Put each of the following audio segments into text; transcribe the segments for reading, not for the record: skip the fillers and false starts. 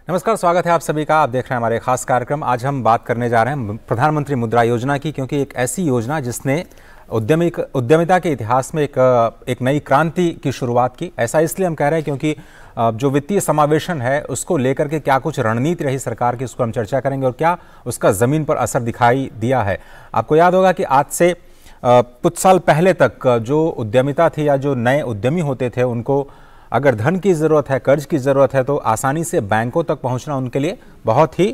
नमस्कार, स्वागत है आप सभी का। आप देख रहे हैं हमारे खास कार्यक्रम। आज हम बात करने जा रहे हैं प्रधानमंत्री मुद्रा योजना की, क्योंकि एक ऐसी योजना जिसने उद्यमिता के इतिहास में एक नई क्रांति की शुरुआत की। ऐसा इसलिए हम कह रहे हैं क्योंकि जो वित्तीय समावेशन है उसको लेकर के क्या कुछ रणनीति रही सरकार की, उसको हम चर्चा करेंगे और क्या उसका ज़मीन पर असर दिखाई दिया है। आपको याद होगा कि आज से कुछ साल पहले तक जो उद्यमिता थी या जो नए उद्यमी होते थे उनको अगर धन की ज़रूरत है, कर्ज की ज़रूरत है, तो आसानी से बैंकों तक पहुंचना उनके लिए बहुत ही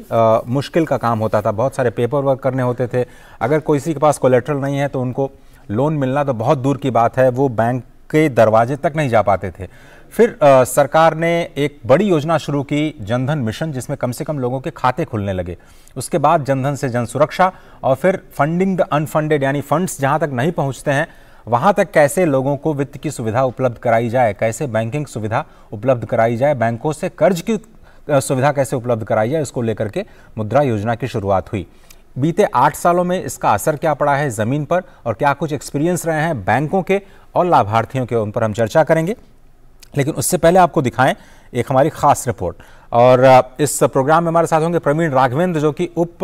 मुश्किल का काम होता था। बहुत सारे पेपर वर्क करने होते थे। अगर किसी के पास कोलेट्रल नहीं है तो उनको लोन मिलना तो बहुत दूर की बात है, वो बैंक के दरवाजे तक नहीं जा पाते थे। फिर सरकार ने एक बड़ी योजना शुरू की, जनधन मिशन, जिसमें कम से कम लोगों के खाते खुलने लगे। उसके बाद जनधन से जन सुरक्षा, और फिर फंडिंग द अनफंडेड, यानी फंड्स जहाँ तक नहीं पहुँचते हैं वहाँ तक कैसे लोगों को वित्त की सुविधा उपलब्ध कराई जाए, कैसे बैंकिंग सुविधा उपलब्ध कराई जाए, बैंकों से कर्ज की सुविधा कैसे उपलब्ध कराई जाए, इसको लेकर के मुद्रा योजना की शुरुआत हुई। बीते 8 सालों में इसका असर क्या पड़ा है ज़मीन पर और क्या कुछ एक्सपीरियंस रहे हैं बैंकों के और लाभार्थियों के, उन पर हम चर्चा करेंगे। लेकिन उससे पहले आपको दिखाएं एक हमारी खास रिपोर्ट। और इस प्रोग्राम में हमारे साथ होंगे प्रवीण राघवेंद्र, जो कि उप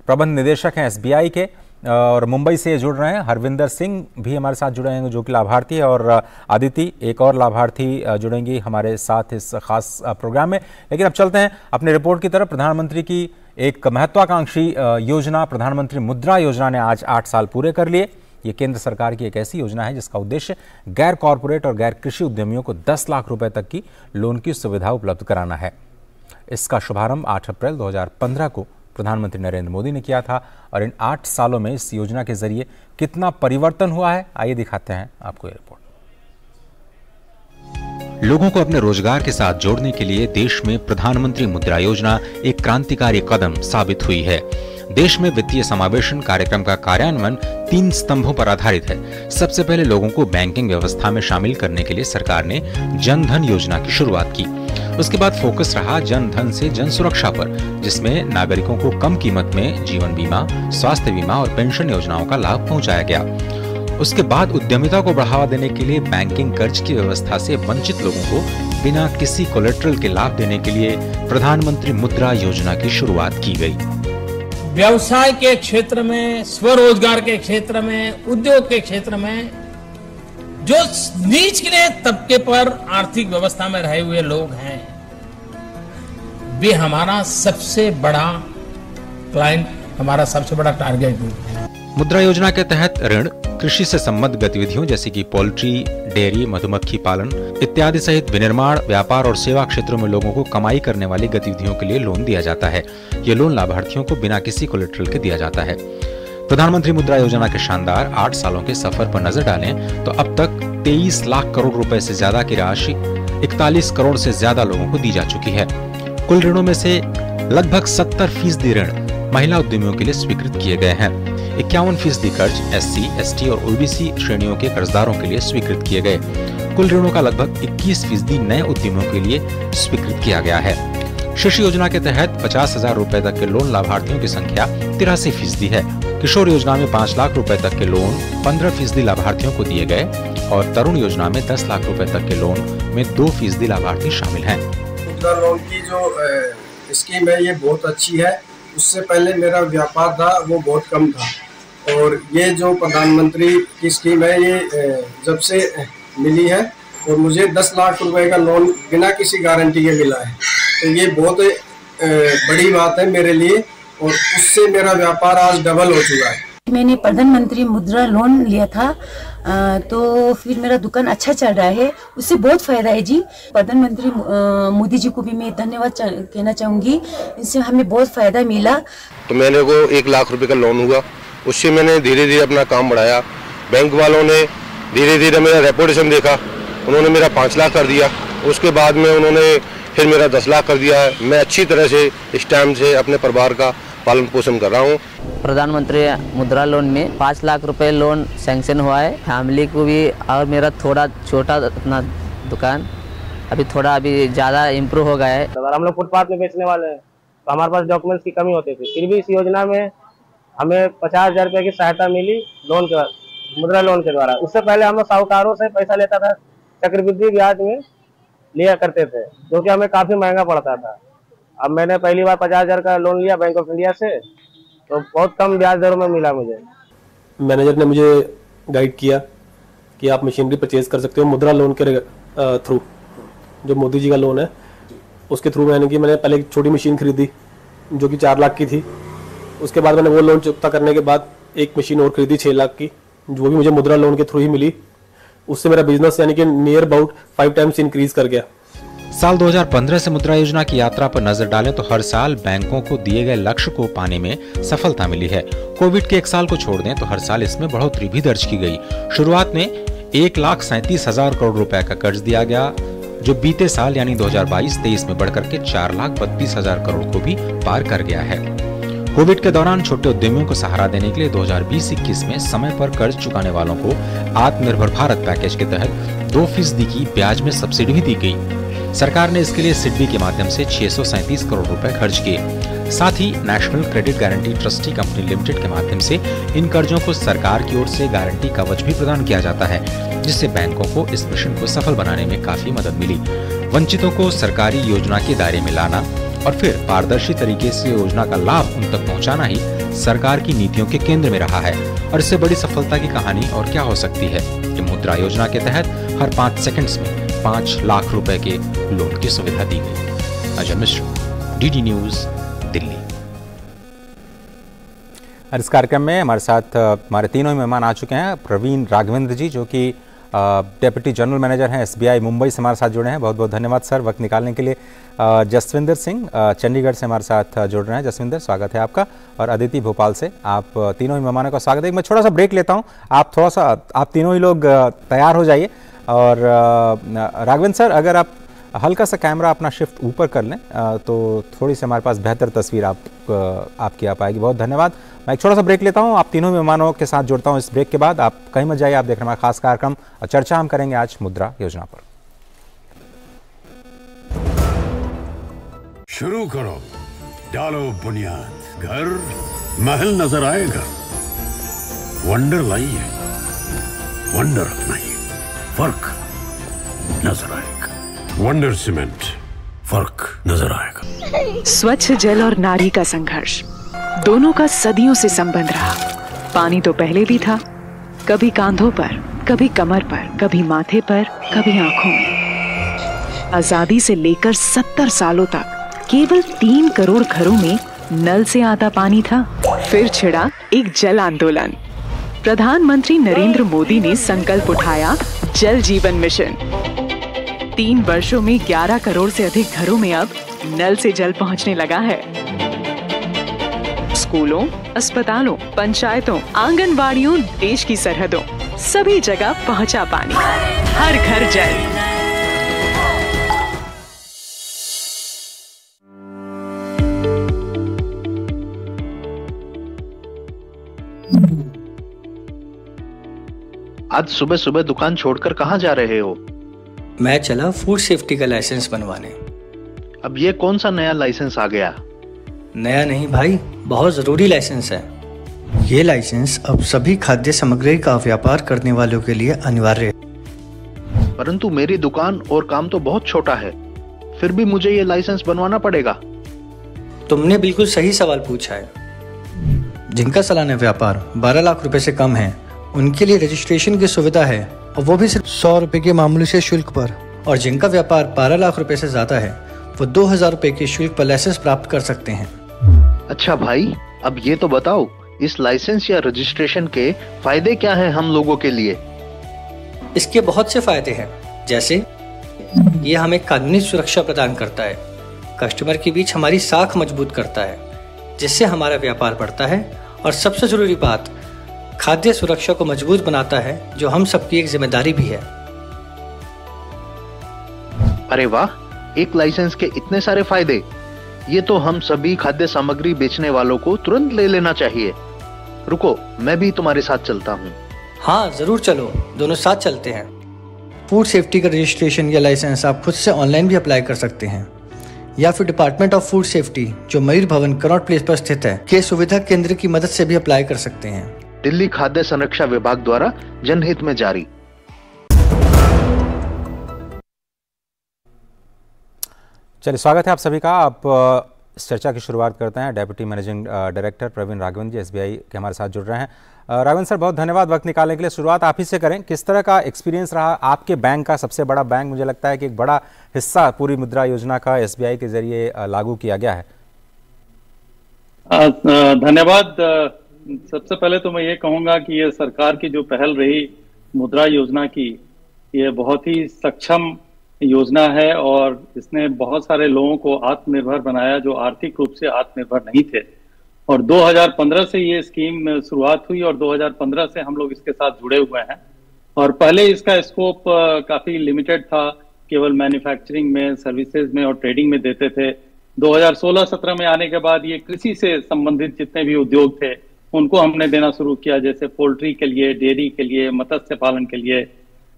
प्रबंध निदेशक हैं SBI के, और मुंबई से जुड़ रहे हैं। हरविंदर सिंह भी हमारे साथ जुड़े हैं जो कि लाभार्थी है, और आदिति, एक और लाभार्थी, जुड़ेंगी हमारे साथ इस खास प्रोग्राम में। लेकिन अब चलते हैं अपने रिपोर्ट की तरफ। प्रधानमंत्री की एक महत्वाकांक्षी योजना, प्रधानमंत्री मुद्रा योजना ने आज 8 साल पूरे कर लिए। ये केंद्र सरकार की एक ऐसी योजना है जिसका उद्देश्य गैर कॉरपोरेट और गैर कृषि उद्यमियों को 10 लाख रुपए तक की लोन की सुविधा उपलब्ध कराना है। इसका शुभारंभ 8 अप्रैल 2015 को प्रधानमंत्री नरेंद्र मोदी ने किया था। और इन 8 सालों में इस योजना के जरिए कितना परिवर्तन हुआ है, आइए दिखाते हैं आपको ये रिपोर्ट। लोगों को अपने रोजगार के साथ जोड़ने के लिए देश में प्रधानमंत्री मुद्रा योजना एक क्रांतिकारी कदम साबित हुई है। देश में वित्तीय समावेशन कार्यक्रम का कार्यान्वयन 3 स्तंभों पर आधारित है। सबसे पहले लोगों को बैंकिंग व्यवस्था में शामिल करने के लिए सरकार ने जन धन योजना की शुरुआत की। उसके बाद फोकस रहा जन धन से जन सुरक्षा पर, जिसमें नागरिकों को कम कीमत में जीवन बीमा, स्वास्थ्य बीमा और पेंशन योजनाओं का लाभ पहुंचाया गया। उसके बाद उद्यमिता को बढ़ावा देने के लिए बैंकिंग कर्ज की व्यवस्था से वंचित लोगों को बिना किसी कोलेट्रल के लाभ देने के लिए प्रधानमंत्री मुद्रा योजना की शुरुआत की गई। व्यवसाय के क्षेत्र में, स्वरोजगार के क्षेत्र में, उद्योग के क्षेत्र में जो निचले तबके पर आर्थिक व्यवस्था में रहे हुए लोग हैं, वे हमारा सबसे बड़ा क्लाइंट, हमारा सबसे बड़ा टारगेट ग्रुप है। मुद्रा योजना के तहत ऋण कृषि से संबद्ध गतिविधियों जैसे कि पोल्ट्री, डेयरी, मधुमक्खी पालन इत्यादि सहित विनिर्माण, व्यापार और सेवा क्षेत्रों में लोगों को कमाई करने वाली गतिविधियों के लिए लोन दिया जाता है। ये लोन लाभार्थियों को बिना किसी कोलेट्रल के दिया जाता है। प्रधानमंत्री मुद्रा योजना के शानदार 8 सालों के सफर पर नजर डालें तो अब तक 23 लाख करोड़ रुपए से ज्यादा की राशि 41 करोड़ से ज्यादा लोगों को दी जा चुकी है। कुल ऋणों में से लगभग 70% ऋण महिला उद्यमियों के लिए स्वीकृत किए गए हैं। 51% कर्ज SC, ST और OBC श्रेणियों के कर्जदारों के लिए स्वीकृत किए गए। कुल ऋणों का लगभग 21% नए उद्यमियों के लिए स्वीकृत किया गया है। शिशु योजना के तहत 50,000 रुपए तक के लोन लाभार्थियों की संख्या 83% है। किशोर योजना में 5 लाख रुपए तक के लोन 15% लाभार्थियों को दिए गए और तरुण योजना में 10 लाख रुपए तक के लोन में 2% लाभार्थी शामिल हैं। मुद्रा लोन की जो स्कीम है ये बहुत अच्छी है। उससे पहले मेरा व्यापार था वो बहुत कम था, और ये जो प्रधानमंत्री की स्कीम है ये जब से मिली है और मुझे 10 लाख रुपए का लोन बिना किसी गारंटी के मिला है, तो ये बहुत बड़ी बात है मेरे लिए, और उससे मेरा व्यापार आज डबल हो चुका है। मैंने प्रधानमंत्री मुद्रा लोन लिया था, तो फिर मेरा दुकान अच्छा चल रहा है, उससे बहुत फायदा है जी। प्रधानमंत्री मोदी जी को भी मैं धन्यवाद कहना चाहूँगी, इससे हमें बहुत फायदा मिला। तो मेरे को 1 लाख रुपए का लोन हुआ, उससे मैंने धीरे धीरे अपना काम बढ़ाया। बैंक वालों ने धीरे धीरे मेरा रेपुटेशन देखा, उन्होंने मेरा 5 लाख कर दिया। उसके बाद में उन्होंने फिर मेरा 10 लाख कर दिया है। मैं अच्छी तरह से इस टाइम से अपने परिवार का पालन पोषण कर रहा हूँ। प्रधानमंत्री मुद्रा लोन में 5 लाख रुपए लोन सैंक्शन हुआ है फैमिली को भी, और मेरा थोड़ा छोटा अपना दुकान अभी ज़्यादा इम्प्रूव हो गया है। अगर हम लोग फुटपाथ में बेचने वाले हैं तो हमारे पास डॉक्यूमेंट्स की कमी होती थी, फिर भी इस योजना में हमें 50,000 रुपये की सहायता मिली लोन के, मुद्रा लोन के द्वारा। उससे पहले हम लोग साहूकारों से पैसा लेता था, चक्रवृद्धि ब्याज में लिया करते थे, जो कि हमें काफ़ी महंगा पड़ता था। अब मैंने पहली बार 50,000 का लोन लिया बैंक ऑफ इंडिया से, तो बहुत कम ब्याज दरों में मिला मुझे। मैनेजर ने मुझे गाइड किया कि आप मशीनरी परचेज कर सकते हो मुद्रा लोन के थ्रू, जो मोदी जी का लोन है उसके थ्रू। मैंने पहले एक छोटी मशीन खरीदी जो कि 4 लाख की थी। उसके बाद मैंने वो लोन चुकता करने के बाद एक मशीन और खरीदी 6 लाख की, जो भी मुझे मुद्रा लोन के थ्रू ही मिली। उससे मेरा बिजनेस यानी कि नियर अबाउट 5 टाइम्स इंक्रीज कर गया। साल 2015 से मुद्रा योजना की यात्रा पर नजर डालें तो हर साल बैंकों को दिए गए लक्ष्य को पाने में सफलता मिली है। कोविड के 1 साल को छोड़ दें तो हर साल इसमें बढ़ोतरी भी दर्ज की गई। शुरुआत में 1,37,000 करोड़ रुपए का कर्ज दिया गया, जो बीते साल यानी 2022-23 में बढ़कर के 4,32,000 करोड़ को भी पार कर गया है। कोविड के दौरान छोटे उद्यमियों को सहारा देने के लिए 2020-21 में समय पर कर्ज चुकाने वालों को आत्मनिर्भर भारत पैकेज के तहत 2% की ब्याज में सब्सिडी भी दी गई। सरकार ने इसके लिए सिडबी के माध्यम से 637 करोड़ रुपए खर्च किए। साथ ही national credit guarantee trustee company limited के माध्यम से इन कर्जों को सरकार की ओर से गारंटी कवच भी प्रदान किया जाता है, जिससे बैंकों को इस मिशन को सफल बनाने में काफी मदद मिली। वंचितों को सरकारी योजना के दायरे में लाना और फिर पारदर्शी तरीके से योजना का लाभ उन तक पहुंचाना ही सरकार की नीतियों के केंद्र में रहा है। और इससे बड़ी सफलता की कहानी और क्या हो सकती है कि मुद्रा योजना के तहत हर 5 सेकंड्स में 5 लाख रुपए के लोन की सुविधा दी गई। Ajay Mishra, DD news, Delhi. और इस कार्यक्रम में हमारे साथ हमारे तीनों ही मेहमान आ चुके हैं। प्रवीण राघवेंद्र जी जो कि डेप्यूटी जनरल मैनेजर हैं SBI मुंबई से हमारे साथ जुड़े हैं, बहुत बहुत धन्यवाद सर वक्त निकालने के लिए। जसविंदर सिंह चंडीगढ़ से हमारे साथ जुड़ रहे हैं। जसविंदर, स्वागत है आपका। और अदिति भोपाल से, आप तीनों ही मेहमानों का स्वागत है। मैं छोटा सा ब्रेक लेता हूँ, आप तीनों ही लोग तैयार हो जाइए। और राघवेंद्र सर, अगर आप हल्का सा कैमरा अपना शिफ्ट ऊपर कर लें तो थोड़ी सी हमारे पास बेहतर तस्वीर आपकी आ पाएगी। बहुत धन्यवाद। मैं एक छोटा सा ब्रेक लेता हूं, आप तीनों मेहमानों के साथ जुड़ता हूं। इस ब्रेक के बाद आप कहीं मत जाइए, आप देख रहे हैं खास कार्यक्रम और चर्चा हम करेंगे आज मुद्रा योजना पर। शुरू करो, डालो बुनियाद, घर महल नजर आएगा। वंडर लाइए, वंडर अपनाइए, फर्क नजर आएगा। वंडर सीमेंट, फर्क नजर आएगा। स्वच्छ जल और नारी का संघर्ष, दोनों का सदियों से संबंध रहा। पानी तो पहले भी था, कभी कांधों पर, कभी कमर पर, कभी माथे पर, कभी आंखों में। आजादी से लेकर 70 सालों तक केवल 3 करोड़ घरों में नल से आता पानी था। फिर छिड़ा एक जल आंदोलन। प्रधानमंत्री नरेंद्र मोदी ने संकल्प उठाया जल जीवन मिशन। 3 वर्षों में 11 करोड़ से अधिक घरों में अब नल से जल पहुंचने लगा है। स्कूलों, अस्पतालों, पंचायतों, आंगनबाड़ियों, देश की सरहदों, सभी जगह पहुंचा पानी। हर घर जल। आज सुबह सुबह दुकान छोड़कर कहाँ जा रहे हो? मैं चला फूड सेफ्टी का लाइसेंस बनवाने। अब ये कौन सा नया लाइसेंस आ गया? नया नहीं भाई, बहुत जरूरी लाइसेंस है। ये लाइसेंस अब सभी खाद्य सामग्री का व्यापार करने वालों के लिए अनिवार्य है। परंतु मेरी दुकान और काम तो बहुत छोटा है, फिर भी मुझे ये लाइसेंस बनवाना पड़ेगा। तुमने बिल्कुल सही सवाल पूछा है। जिनका सालाना व्यापार 12 लाख रुपए से कम है, उनके लिए रजिस्ट्रेशन की सुविधा है, और वो भी सिर्फ 100 रुपए के मामूली से शुल्क पर। और जिनका व्यापार 12 लाख रुपए से ज्यादा है, वो 2000 रुपए के शुल्क पर लाइसेंस प्राप्त कर सकते हैं। अच्छा भाई, अब ये तो बताओ, इस लाइसेंस या रजिस्ट्रेशन के फायदे क्या हैं हम लोगों के लिए? इसके बहुत से फायदे हैं, जैसे ये हमें कानूनी सुरक्षा प्रदान करता है, कस्टमर के बीच हमारी साख मजबूत करता है, जिससे हमारा व्यापार बढ़ता है, और सबसे जरूरी बात, खाद्य सुरक्षा को मजबूत बनाता है, जो हम सबकी एक जिम्मेदारी भी है। अरे वाह, एक लाइसेंस के इतने सारे फायदे। ये तो हम सभी खाद्य सामग्री बेचने वालों को तुरंत ले लेना चाहिए। रुको, मैं भी तुम्हारे साथ चलता हूँ। हाँ जरूर चलो, दोनों साथ चलते हैं। फूड सेफ्टी का रजिस्ट्रेशन या लाइसेंस आप खुद से ऑनलाइन भी अप्लाई कर सकते हैं, या फिर डिपार्टमेंट ऑफ फूड सेफ्टी जो मयूर भवन कनॉट प्लेस पर स्थित है के सुविधा केंद्र की मदद से भी अप्लाई कर सकते हैं। दिल्ली खाद्य संरक्षा विभाग द्वारा जनहित में जारी। चलिए, स्वागत है आप सभी का। आप इस चर्चा की शुरुआत करते हैं। Deputy managing director Praveen Raghavan ji SBI के हमारे साथ जुड़ रहे हैं। राघवन सर, बहुत धन्यवाद वक्त निकालने के लिए। शुरुआत आप ही से करें, किस तरह का एक्सपीरियंस रहा आपके बैंक का? सबसे बड़ा बैंक, मुझे लगता है कि एक बड़ा हिस्सा पूरी मुद्रा योजना का SBI के जरिए लागू किया गया है। धन्यवाद। सबसे पहले तो मैं ये कहूँगा कि ये सरकार की जो पहल रही मुद्रा योजना की, ये बहुत ही सक्षम योजना है और इसने बहुत सारे लोगों को आत्मनिर्भर बनाया जो आर्थिक रूप से आत्मनिर्भर नहीं थे। और 2015 से ये स्कीम शुरुआत हुई और 2015 से हम लोग इसके साथ जुड़े हुए हैं। और पहले इसका स्कोप काफी लिमिटेड था, केवल मैन्युफैक्चरिंग में, सर्विसेज में और ट्रेडिंग में देते थे। 2016-17 में आने के बाद ये कृषि से संबंधित जितने भी उद्योग थे उनको हमने देना शुरू किया, जैसे पोल्ट्री के लिए, डेयरी के लिए, मत्स्य पालन के लिए।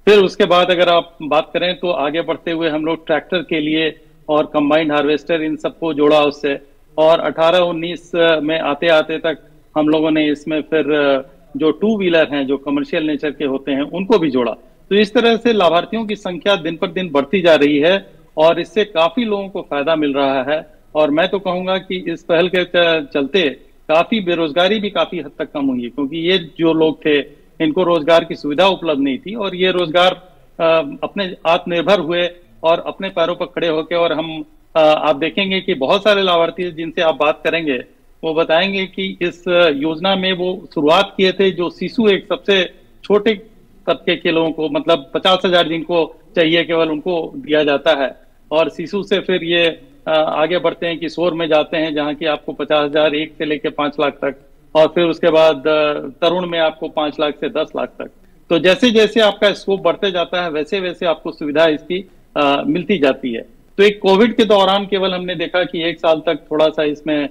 फिर उसके बाद अगर आप बात करें तो आगे बढ़ते हुए हम लोग ट्रैक्टर के लिए और कंबाइंड हार्वेस्टर इन सबको जोड़ा उससे, और 18-19 में आते आते तक हम लोगों ने इसमें फिर जो 2 व्हीलर हैं जो कमर्शियल नेचर के होते हैं उनको भी जोड़ा। तो इस तरह से लाभार्थियों की संख्या दिन पर दिन बढ़ती जा रही है और इससे काफी लोगों को फायदा मिल रहा है। और मैं तो कहूंगा कि इस पहल के चलते काफी बेरोजगारी भी काफी हद तक कम हुई है, क्योंकि ये जो लोग थे इनको रोजगार की सुविधा उपलब्ध नहीं थी और ये रोजगार अपने आत्मनिर्भर हुए और अपने पैरों पर खड़े होके। और हम आप देखेंगे कि बहुत सारे लाभार्थी जिनसे आप बात करेंगे वो बताएंगे कि इस योजना में वो शुरुआत किए थे जो शिशु, एक सबसे छोटे तबके के लोगों को, मतलब 50,000 जिनको चाहिए केवल उनको दिया जाता है। और शिशु से फिर ये आगे बढ़ते हैं किशोर में जाते हैं जहाँ की आपको 50,000 1 से लेकर 5 लाख तक, और फिर उसके बाद तरुण में आपको 5 लाख से 10 लाख तक। तो जैसे जैसे आपका स्कोप बढ़ते जाता है वैसे वैसे आपको सुविधा इसकी मिलती जाती है। तो एक कोविड के दौरान केवल हमने देखा कि 1 साल तक थोड़ा सा इसमें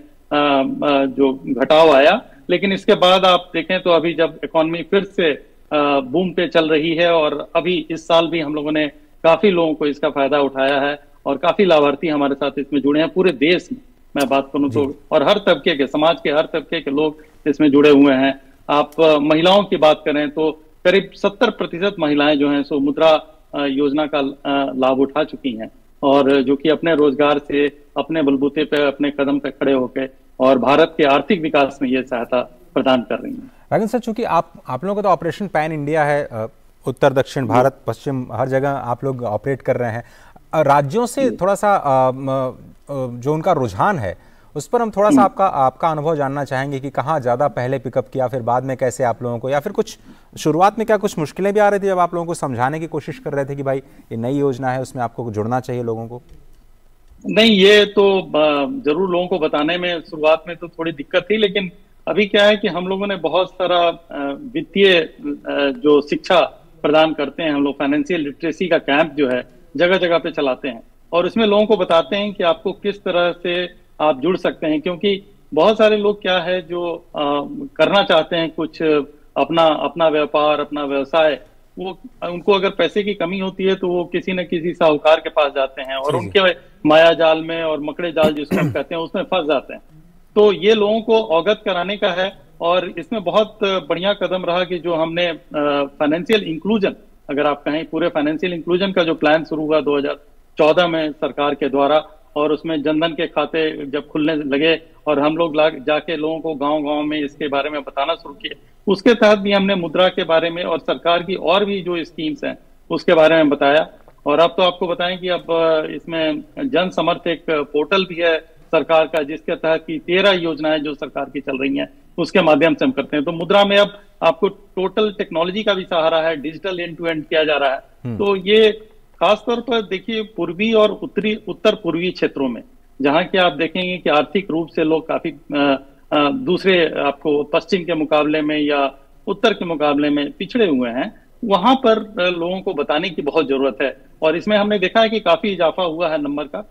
जो घटाव आया, लेकिन इसके बाद आप देखें तो अभी जब इकोनॉमी फिर से बूम पे चल रही है और अभी इस साल भी हम लोगों ने काफी लोगों को इसका फायदा उठाया है और काफी लाभार्थी हमारे साथ इसमें जुड़े हैं पूरे देश में। मैं बात करूं तो, और हर तबके के, समाज के हर तबके के लोग इसमें जुड़े हुए हैं। आप महिलाओं की बात करें तो करीब 70% महिलाएं जो हैं सो मुद्रा योजना का लाभ उठा चुकी हैं और जो कि अपने रोजगार से, अपने बलबूते पे, अपने कदम पे खड़े होकर और भारत के आर्थिक विकास में ये सहायता प्रदान कर रही हैं। राघवन सर, चूंकि आप लोगों का तो ऑपरेशन पैन इंडिया है, उत्तर दक्षिण भारत पश्चिम हर जगह आप लोग ऑपरेट कर रहे हैं। राज्यों से थोड़ा सा जो उनका रुझान है उस पर हम थोड़ा सा आपका अनुभव जानना चाहेंगे कि कहाँ ज़्यादा पहले पिकअप किया, फिर बाद में कैसे आप लोगों को, या फिर कुछ शुरुआत में क्या कुछ मुश्किलें भी आ रही थी जब आप लोगों को समझाने की कोशिश कर रहे थे कि भाई ये नई योजना है, उसमें आपको जुड़ना चाहिए लोगों को? नहीं, ये तो जरूर लोगों को बताने में शुरुआत में तो थोड़ी दिक्कत थी, लेकिन अभी क्या है कि हम लोगों ने बहुत सारा वित्तीय जो शिक्षा प्रदान करते हैं, हम लोग फाइनेंशियल लिटरेसी का कैंप जो है जगह जगह पे चलाते हैं और इसमें लोगों को बताते हैं कि आपको किस तरह से आप जुड़ सकते हैं। क्योंकि बहुत सारे लोग क्या है जो करना चाहते हैं कुछ अपना व्यापार, अपना व्यवसाय, वो उनको अगर पैसे की कमी होती है तो वो किसी न किसी साहूकार के पास जाते हैं और उनके माया जाल में और मकड़े जाल जिसको हम कहते हैं उसमें फंस जाते हैं। तो ये लोगों को अवगत कराने का है और इसमें बहुत बढ़िया कदम रहा कि जो हमने फाइनेंशियल इंक्लूजन, अगर आप कहें पूरे फाइनेंशियल इंक्लूजन का जो प्लान शुरू हुआ 2014 में सरकार के द्वारा, और उसमें जनधन के खाते जब खुलने लगे और हम लोग जाके लोगों को गांव-गांव में इसके बारे में बताना शुरू किए, उसके तहत भी हमने मुद्रा के बारे में और सरकार की और भी जो स्कीम्स हैं उसके बारे में बताया। और अब तो आपको बताएं कि अब इसमें जन समर्थ एक पोर्टल भी है सरकार का, जिसके तहत की 13 योजनाएं जो सरकार की चल रही हैं उसके माध्यम से हम करते हैं। तो मुद्रा में अब आपको टोटल टेक्नोलॉजी का भी सहारा है, डिजिटल एंड टू एंड किया जा रहा है। तो ये खासतौर पर देखिए पूर्वी और उत्तर पूर्वी क्षेत्रों में, जहाँ की आप देखेंगे कि आर्थिक रूप से लोग काफी दूसरे आपको पश्चिम के मुकाबले में या उत्तर के मुकाबले में पिछड़े हुए हैं, वहां पर लोगों को बताने की बहुत जरूरत है। और इसमें हमने देखा है कि काफी इजाफा हुआ है नंबर का,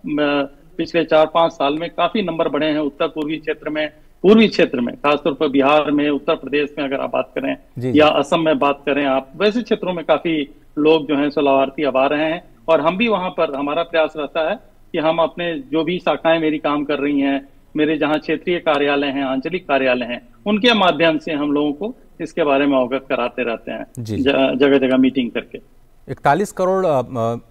पिछले 4-5 साल में काफी नंबर बढ़े हैं उत्तर पूर्वी क्षेत्र में, पूर्वी क्षेत्र में, खासतौर पर बिहार में, उत्तर प्रदेश में अगर आप बात करें या असम में बात करें आप, वैसे क्षेत्रों में काफी लोग जो हैं सो लाभार्थी अब आ रहे हैं। और हम भी वहां पर, हमारा प्रयास रहता है कि हम अपने जो भी शाखाएं मेरी काम कर रही हैं, मेरे जहाँ क्षेत्रीय कार्यालय हैं, आंचलिक कार्यालय हैं, उनके माध्यम से हम लोगों को इसके बारे में अवगत कराते रहते हैं जगह जगह मीटिंग करके। 41 करोड़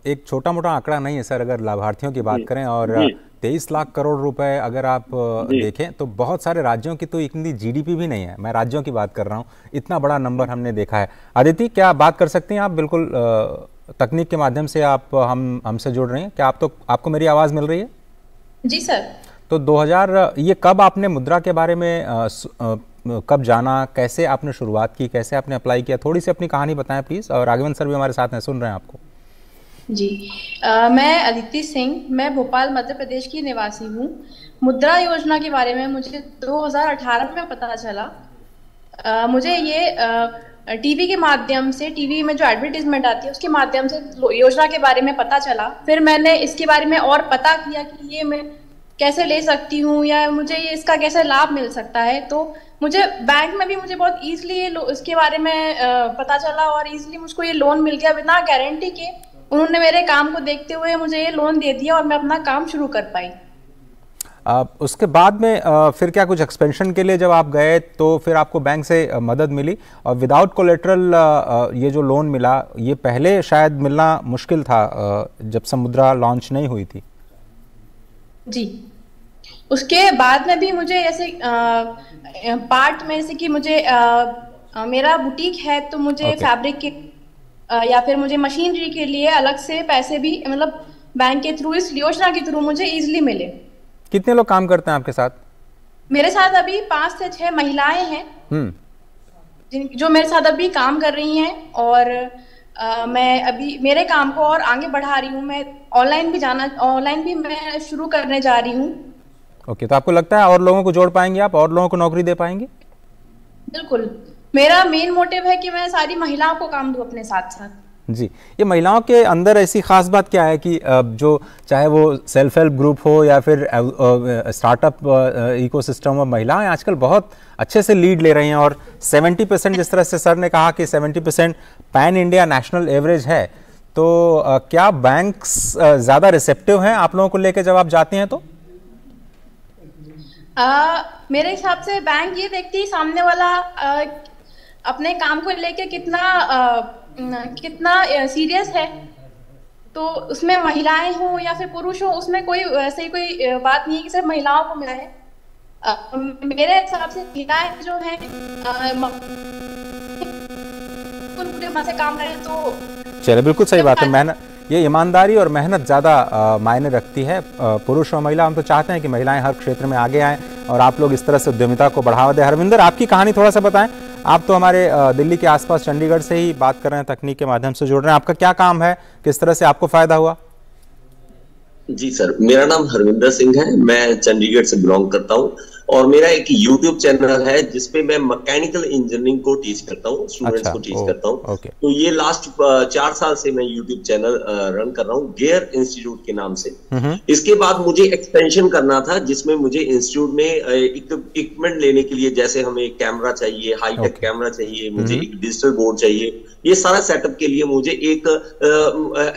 एक छोटा मोटा आंकड़ा नहीं है सर, अगर लाभार्थियों की बात करें, और 23 लाख करोड़ रुपए अगर आप देखें तो बहुत सारे राज्यों की तो इतनी जीडीपी भी नहीं है। मैं राज्यों की बात कर रहा हूँ, इतना बड़ा नंबर हमने देखा है। अदिति, क्या बात कर सकती हैं आप? बिल्कुल तकनीक के माध्यम से आप हमसे जुड़ रही हैं, क्या आपको मेरी आवाज़ मिल रही है? जी सर। तो 2000 ये कब आपने मुद्रा के बारे में कब जाना, कैसे आपने शुरुआत की, कैसे आपने अप्लाई किया? थोड़ी सी अपनी कहानी बताएं प्लीज़। और राघवन सर भी हमारे साथ हैं, सुन रहे हैं आपको। जी, मैं अदिति सिंह, मैं भोपाल मध्य प्रदेश की निवासी हूँ। मुद्रा योजना के बारे में मुझे 2018 में पता चला। मुझे ये टीवी के माध्यम से, टीवी में जो एडवर्टीजमेंट आती है उसके माध्यम से योजना के बारे में पता चला। फिर मैंने इसके बारे में और पता किया कि ये मैं कैसे ले सकती हूँ या मुझे ये इसका कैसे लाभ मिल सकता है। तो मुझे बैंक में भी मुझे बहुत ईजिली इसके बारे में पता चला और ईजिली मुझको ये लोन मिल गया बिना गारंटी के। उन्होंने मेरे काम को देखते हुए मुझे ये लोन दे दिया और मैं अपना काम शुरू कर पाई। उसके बाद में फिर क्या कुछ एक्सपेंशन के लिए जब आप गए तो फिर आपको बैंक से मदद मिली? और विदाउट कोलेटरल ये जो लोन मिला, ये पहले शायद मिलना मुश्किल था जब से मुद्रा लॉन्च नहीं हुई थी। जी, उसके बाद में भी मुझे ऐसे पार्ट में, जैसे कि मुझे मेरा बुटीक है तो मुझे फैब्रिक के या फिर मुझे मशीनरी के लिए अलग से पैसे भी मतलब बैंक के थ्रू, इस योजना के थ्रू मुझे इजीली मिले। कितने लोग काम करते हैं आपके साथ? मेरे साथ अभी 5 से 6 महिलाएं हैं जो मेरे साथ अभी काम कर रही हैं। और मैं अभी मेरे काम को और आगे बढ़ा रही हूँ। मैं ऑनलाइन भी मैं शुरू करने जा रही हूँ। ओके, तो आपको लगता है और लोगों को जोड़ पाएंगे आप, और लोगों को नौकरी दे पाएंगे? बिल्कुल, मेरा मेन मोटिव है कि मैं सारी महिलाओं को काम दूं अपने साथ साथ। जी, ये महिलाओं के अंदर ऐसी खास बात क्या है कि जो चाहे वो सेल्फ हेल्प ग्रुप हो या फिर स्टार्टअप इकोसिस्टम हो, महिलाएं आजकल बहुत अच्छे से लीड ले रही हैं। और 70%, जिस तरह से सर ने कहा कि 70% पैन इंडिया नेशनल एवरेज है, तो क्या बैंक्स ज़्यादा रिसेप्टिव हैं आप लोगों को लेकर जब आप जाती हैं? तो मेरे हिसाब से बैंक ये देखती है सामने वाला अपने काम को लेके कितना सीरियस है। तो उसमें महिलाएं हो या फिर पुरुष हो, उसमें कोई ऐसी कोई बात नहीं है कि सिर्फ महिलाओं को मिला है। मेरे हिसाब से महिलाएं जो हैं से काम करें तो चलिए, बिल्कुल सही बात है। मेहनत, ये ईमानदारी और मेहनत ज़्यादा मायने रखती है। पुरुष और महिला, हम तो चाहते हैं कि महिलाएं हर क्षेत्र में आगे आएं और आप लोग इस तरह से उद्यमिता को बढ़ावा दें। हरविंदर, आपकी कहानी थोड़ा सा बताएं। आप तो हमारे दिल्ली के आसपास चंडीगढ़ से ही बात कर रहे हैं, तकनीक के माध्यम से जुड़ रहे हैं। आपका क्या काम है, किस तरह से आपको फायदा हुआ? जी सर, मेरा नाम हरविंदर सिंह है, मैं चंडीगढ़ से बिलोंग करता हूँ और मेरा एक YouTube चैनल है जिसपे मैं मैकेनिकल इंजीनियरिंग को टीच करता हूँ, स्टूडेंट्स को टीच करता हूँ। तो ये लास्ट 4 साल से मैं YouTube चैनल रन कर रहा हूँ, गेयर इंस्टीट्यूट के नाम से। इसके बाद मुझे एक्सपेंशन करना था, जिसमें मुझे इंस्टीट्यूट में इक्विपमेंट लेने के लिए, जैसे हमें कैमरा चाहिए, हाईटेक कैमरा चाहिए, मुझे एक डिजिटल बोर्ड चाहिए। ये सारा सेटअप के लिए मुझे एक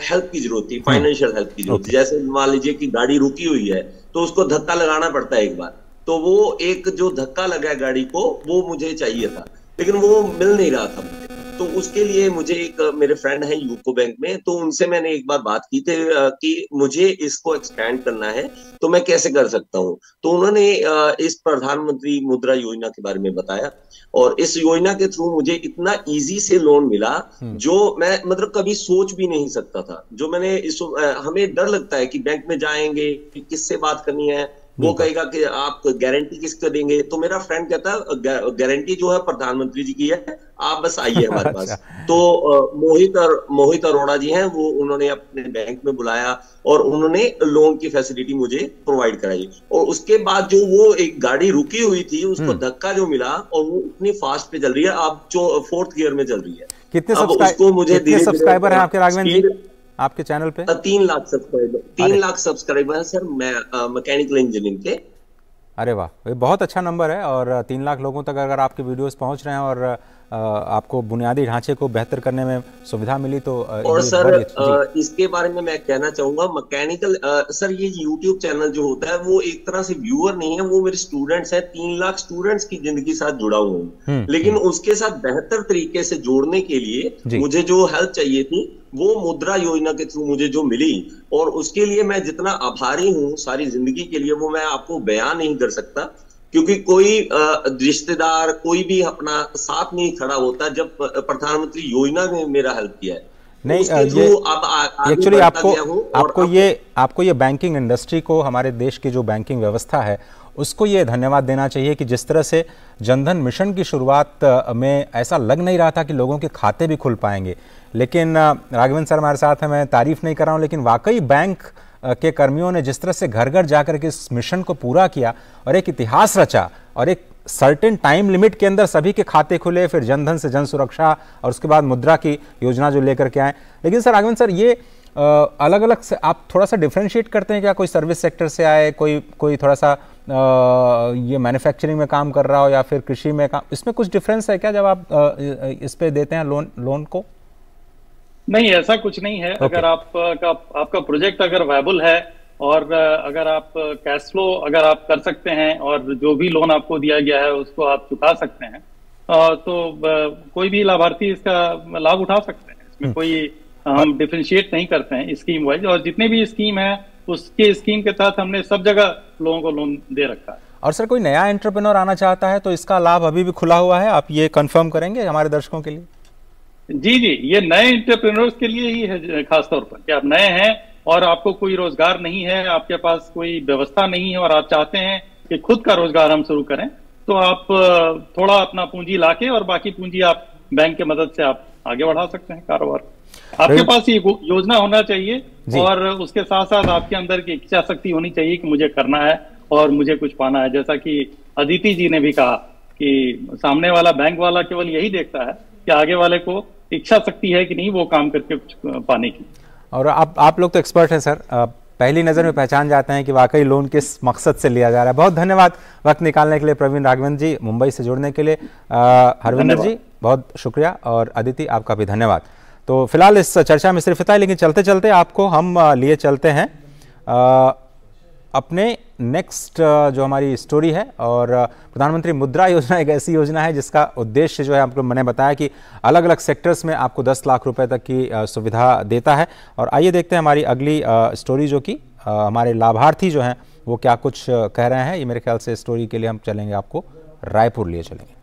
हेल्प की जरूरत थी, फाइनेंशियल हेल्प की जरूरत थी। जैसे मान लीजिए कि गाड़ी रुकी हुई है तो उसको धक्का लगाना पड़ता है एक बार, तो वो एक जो धक्का लगा है गाड़ी को, वो मुझे चाहिए था, लेकिन वो मिल नहीं रहा था मुझे। तो उसके लिए मुझे एक मेरे फ्रेंड है यूको बैंक में, तो उनसे मैंने एक बार बात की थी कि मुझे इसको एक्सपेंड करना है तो मैं कैसे कर सकता हूँ। तो उन्होंने इस प्रधानमंत्री मुद्रा योजना के बारे में बताया और इस योजना के थ्रू मुझे इतना इजी से लोन मिला जो मैं मतलब कभी सोच भी नहीं सकता था। जो मैंने हमें डर लगता है कि बैंक में जाएंगे, किससे बात करनी है, वो कहेगा कि आप गारंटी किसको देंगे। तो मेरा फ्रेंड कहता है गारंटी जो है प्रधानमंत्री जी की है, आप बस आइए हमारे पास। तो मोहित अरोड़ा जी हैं, वो उन्होंने अपने बैंक में बुलाया और उन्होंने लोन की फैसिलिटी मुझे प्रोवाइड कराई। और उसके बाद जो वो एक गाड़ी रुकी हुई थी, उसको धक्का जो मिला और वो इतनी फास्ट पे चल रही है, अब जो 4th गियर में चल रही है। कितने सब्सक्राइबर हैं आपके राघवन जी आपके चैनल पे? 3 लाख सब्सक्राइबर, 3 लाख सब्सक्राइबर है सर मैकेनिकल इंजीनियरिंग के। अरे वाह, ये बहुत अच्छा नंबर है। और 3 लाख लोगों तक अगर आपके वीडियोस पहुंच रहे हैं और आपको बुनियादी ढांचे को बेहतर करने में सुविधा मिली तो और सर इसके बारे में मैं कहना चाहूंगा मैकेनिकल सर ये YouTube चैनल जो होता है वो एक तरह से व्यूअर नहीं है, वो मेरे स्टूडेंट्स हैं, 3 लाख स्टूडेंट्स की जिंदगी साथ जुड़ा हुआ हूँ, लेकिन उसके साथ बेहतर तरीके से जोड़ने के लिए मुझे जो हेल्प चाहिए थी वो मुद्रा योजना के थ्रू मुझे जो मिली, और उसके लिए मैं जितना आभारी हूँ सारी जिंदगी के लिए वो मैं आपको बयान नहीं कर सकता, क्योंकि कोई रिश्तेदार कोई भी अपना साथ नहीं खड़ा होता। जब प्रधानमंत्री योजना ने मेरा हेल्प किया है नहीं, ये एक्चुअली आपको ये बैंकिंग इंडस्ट्री को, हमारे देश की जो बैंकिंग व्यवस्था है उसको ये धन्यवाद देना चाहिए कि जिस तरह से जनधन मिशन की शुरुआत में ऐसा लग नहीं रहा था कि लोगों के खाते भी खुल पाएंगे, लेकिन राघवेंद्र सर हमारे साथ हैं, मैं तारीफ नहीं कर रहा हूँ, लेकिन वाकई बैंक के कर्मियों ने जिस तरह से घर घर जाकर के इस मिशन को पूरा किया और एक इतिहास रचा और एक सर्टेन टाइम लिमिट के अंदर सभी के खाते खुले, फिर जनधन से जन सुरक्षा और उसके बाद मुद्रा की योजना जो लेकर के आए। लेकिन सर राघवेंद्र सर ये अलग अलग से आप थोड़ा सा डिफ्रेंशिएट करते हैं क्या? कोई सर्विस सेक्टर से आए, कोई थोड़ा सा ये मैन्युफैक्चरिंग में काम कर रहा हो या फिर कृषि में काम, इसमें कुछ डिफरेंस है क्या जब आप इस पे देते हैं लोन को? नहीं, ऐसा कुछ नहीं है। अगर आपका प्रोजेक्ट अगर वायबल है और अगर आप कैश फ्लो अगर आप कर सकते हैं और जो भी लोन आपको दिया गया है उसको आप चुका सकते हैं, तो कोई भी लाभार्थी इसका लाभ उठा सकते हैं। इसमें कोई हम डिफरेंशिएट नहीं करते हैं स्कीम वाइज, और जितने भी स्कीम है उसके स्कीम के तहत हमने सब जगह लोगों को लोन दे रखा है। और सर कोई नया एंटरप्रेन्योर आना चाहता है तो इसका लाभ अभी भी खुला हुआ है, आप ये कंफर्म करेंगे हमारे दर्शकों के लिए? जी, ये नए एंटरप्रेन्योर्स के लिए ही है खासतौर पर कि आप नए हैं और आपको कोई रोजगार नहीं है, आपके पास कोई व्यवस्था नहीं है और आप चाहते हैं कि खुद का रोजगार हम शुरू करें, तो आप थोड़ा अपना पूंजी लाके और बाकी पूंजी आप बैंक के मदद से आप आगे बढ़ा सकते हैं कारोबार। आपके पास ये योजना होना चाहिए और उसके साथ साथ आपके अंदर की इच्छा शक्ति होनी चाहिए कि मुझे करना है और मुझे कुछ पाना है। जैसा कि अदिति जी ने भी कहा कि सामने वाला बैंक वाला केवल यही देखता है कि आगे वाले को इच्छा शक्ति है कि नहीं वो काम करके कुछ पाने की। और आप लोग तो एक्सपर्ट हैं सर, पहली नज़र में पहचान जाते हैं कि वाकई लोन किस मकसद से लिया जा रहा है। बहुत धन्यवाद वक्त निकालने के लिए प्रवीण राघवेंद्र जी, मुंबई से जुड़ने के लिए। हरविंदर जी बहुत शुक्रिया और अदिति आपका भी धन्यवाद। तो फिलहाल इस चर्चा में सिर्फ इतना ही, लेकिन चलते चलते आपको हम लिए चलते हैं अपने नेक्स्ट जो हमारी स्टोरी है। और प्रधानमंत्री मुद्रा योजना एक ऐसी योजना है जिसका उद्देश्य जो है आपको मैंने बताया कि अलग अलग सेक्टर्स में आपको 10 लाख रुपए तक की सुविधा देता है। और आइए देखते हैं हमारी अगली स्टोरी जो कि हमारे लाभार्थी जो हैं वो क्या कुछ कह रहे हैं। ये मेरे ख्याल से स्टोरी के लिए हम चलेंगे, आपको रायपुर लिए चलेंगे।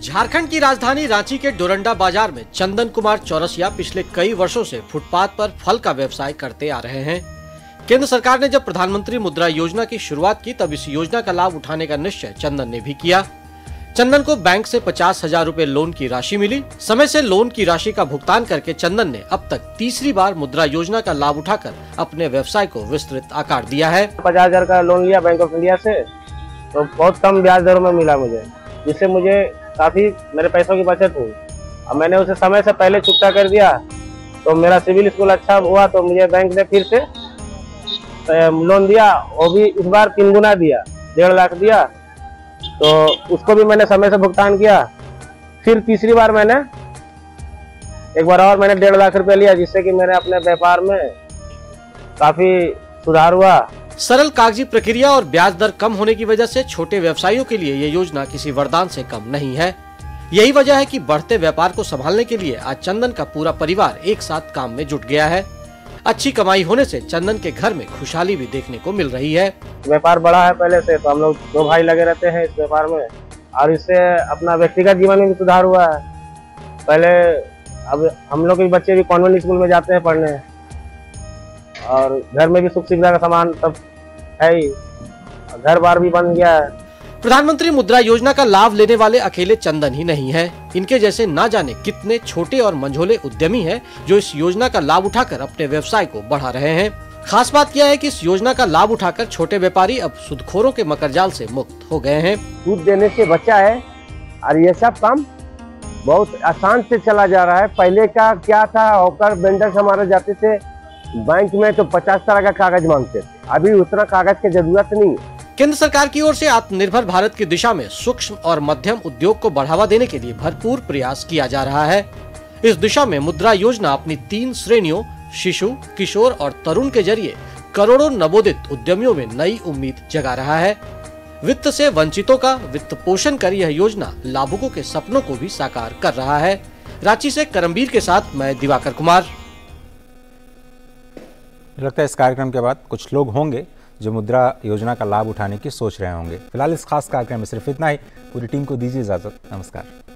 झारखंड की राजधानी रांची के डोरंडा बाजार में चंदन कुमार चौरसिया पिछले कई वर्षों से फुटपाथ पर फल का व्यवसाय करते आ रहे हैं। केंद्र सरकार ने जब प्रधानमंत्री मुद्रा योजना की शुरुआत की तब इस योजना का लाभ उठाने का निश्चय चंदन ने भी किया। चंदन को बैंक से 50,000 रुपए लोन की राशि मिली। समय से लोन की राशि का भुगतान करके चंदन ने अब तक तीसरी बार मुद्रा योजना का लाभ उठाकर अपने व्यवसाय को विस्तृत आकार दिया है। 50,000 का लोन लिया बैंक ऑफ इंडिया से, तो बहुत कम ब्याज दरों में मिला मुझे, जिससे मुझे काफी मेरे पैसों की बचत हुई। अब मैंने उसे समय से पहले चुकता कर दिया तो मेरा सिविल स्कोर अच्छा हुआ, तो मुझे बैंक ने फिर से लोन दिया, वो भी इस बार 3 गुना दिया, 1.5 लाख दिया। तो उसको भी मैंने समय से भुगतान किया। फिर तीसरी बार मैंने एक बार और मैंने 1.5 लाख रुपए लिया, जिससे कि मैंने अपने व्यापार में काफी सुधार हुआ। सरल कागजी प्रक्रिया और ब्याज दर कम होने की वजह से छोटे व्यवसायियों के लिए ये योजना किसी वरदान से कम नहीं है। यही वजह है कि बढ़ते व्यापार को संभालने के लिए आज चंदन का पूरा परिवार एक साथ काम में जुट गया है। अच्छी कमाई होने से चंदन के घर में खुशहाली भी देखने को मिल रही है। व्यापार बड़ा है पहले से, तो हम लोग 2 भाई लगे रहते हैं इस व्यापार में, और इससे अपना व्यक्तिगत जीवन में भी सुधार हुआ है। पहले अब हम लोग के बच्चे भी कॉन्वेंट स्कूल में जाते हैं पढ़ने, और घर में भी सुख सुविधा का सामान सब है ही, घर बार भी बन गया है। प्रधानमंत्री मुद्रा योजना का लाभ लेने वाले अकेले चंदन ही नहीं है। इनके जैसे ना जाने कितने छोटे और मंझोले उद्यमी हैं जो इस योजना का लाभ उठाकर अपने व्यवसाय को बढ़ा रहे हैं। खास बात यह है कि इस योजना का लाभ उठाकर छोटे व्यापारी अब सूदखोरों के मकरजाल से मुक्त हो गए हैं। सूद देने से बचा है और ये सब काम बहुत आसान से चला जा रहा है। पहले का क्या था, हॉकर वेंडर्स हमारे जाते थे बैंक में तो 50 तरह का कागज मांगते थे, अभी उतना कागज की जरूरत नहीं। केंद्र सरकार की ओर से आत्मनिर्भर भारत की दिशा में सूक्ष्म और मध्यम उद्योग को बढ़ावा देने के लिए भरपूर प्रयास किया जा रहा है। इस दिशा में मुद्रा योजना अपनी 3 श्रेणियों शिशु, किशोर और तरुण के जरिए करोड़ों नवोदित उद्यमियों में नई उम्मीद जगा रहा है। वित्त से वंचितों का वित्त पोषण कर यह योजना लाभुकों के सपनों को भी साकार कर रहा है। रांची से करमबीर के साथ मैं दिवाकर कुमार। लगता है इस कार्यक्रम के बाद कुछ लोग होंगे जो मुद्रा योजना का लाभ उठाने की सोच रहे होंगे। फिलहाल इस खास कार्यक्रम में सिर्फ इतना ही। पूरी टीम को दीजिए इजाजत। नमस्कार।